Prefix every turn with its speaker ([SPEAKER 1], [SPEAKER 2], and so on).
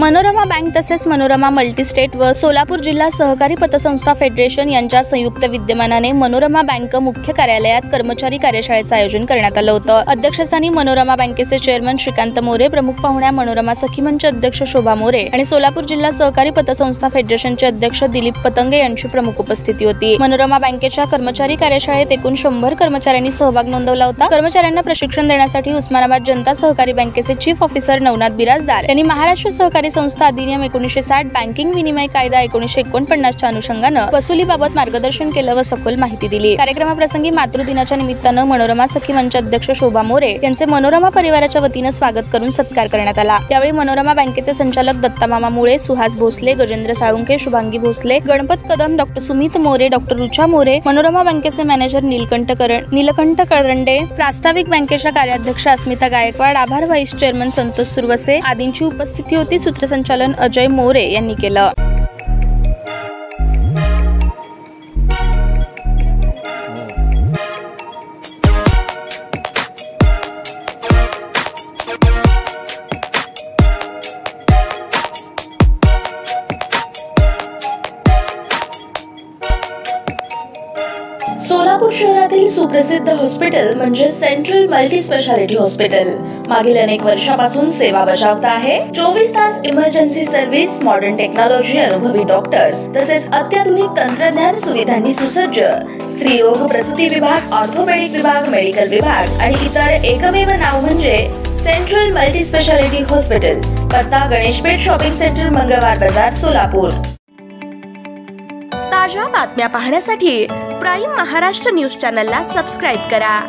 [SPEAKER 1] Manorama bank तसेच Manorama multi-state व सोलापूर जिल्हा सहकारी पतसंस्था फेडरेशन यांच्या संयुक्त विद्यमानाने मनोरमा बँक मुख्य कार्यालयात कर्मचारी कार्यशाळेचे आयोजन करण्यात आलं होतं। अध्यक्षस्थानी मनोरमा बँकेचे चेअरमन श्रीकांत मोरे, प्रमुख पाहुण्या मनोरमा सखी मंच अध्यक्ष शोभा मोरे आणि सोलापूर जिल्हा सहकारी पतसंस्था फेडरेशनचे अध्यक्ष दिलीप पतंगे यांची प्रमुख उपस्थिती होती। मनोरमा बँकेच्या कर्मचारी कार्यशाळेत एकूण 100 कर्मचाऱ्यांनी सहभाग नोंदवला होता। कर्मचाऱ्यांना प्रशिक्षण देण्यासाठी उस्मानाबाद जनता सहकारी बँकेचे चीफ ऑफिसर नवनाथ बिराजदार यांनी महाराष्ट्र सहकारी संस्था अधिनियम 1960, बँकिंग विनिमय कायदा 1949 च्या अनुषंगाने वसुलीबाबत मार्गदर्शन केलं व सखोल माहिती दिली। कार्यक्रमाप्रसंगी मातृदिनाच्या निमित्ताने मनोरमा सखी मंच अध्यक्ष शोभा मोरे यांचे मनोरमा परिवाराच्या वतीने स्वागत करून सत्कार करण्यात आला। त्यावेळी मनोरमा बँकेचे संचालक दत्तामामा मुळे, सुहास भोसले, गजेंद्र साळुंके, शुभांगी भोसले, गणपत कदम, डॉक्टर सुमित मोरे, डॉक्टर रुचा मोरे, मनोरमा बँकेचे मॅनेजर नीलकंठ करंडे, प्रास्ताविक बँकेच्या कार्याध्यक्ष अस्मिता गायकवाड, आभार व्हाईस चेअरमन संतोष सुरवसे आदींची उपस्थिती होती। सूत्रसंचालन अजय मोरे यांनी केलं। सोलापूर शहरातील सुप्रसिद्ध हॉस्पिटल म्हणजे सेंट्रल मल्टी स्पेशालिटी हॉस्पिटल मागील अनेक वर्षापासून सेवा बजावत आहे। 24 तास इमर्जन्सी सर्व्हिस, मॉडर्न टेक्नॉलॉजी, अनुभवी डॉक्टर्स तसेच अत्याधुनिक तंत्रज्ञान सुविधांनी सुसज्ज स्त्रीरोग प्रसूती विभाग, ऑर्थोपेडिक विभाग, मेडिकल विभाग आणि इतर एकमेव नाव म्हणजे सेंट्रल मल्टी स्पेशालिटी हॉस्पिटल। पत्ता गणेशपेठ शॉपिंग सेंटर, मंगळवार बाजार, सोलापूर।
[SPEAKER 2] ताज्या बातम्या पाहण्यासाठी प्राईम महाराष्ट्र न्यूज चॅनलला सबस्क्राईब करा।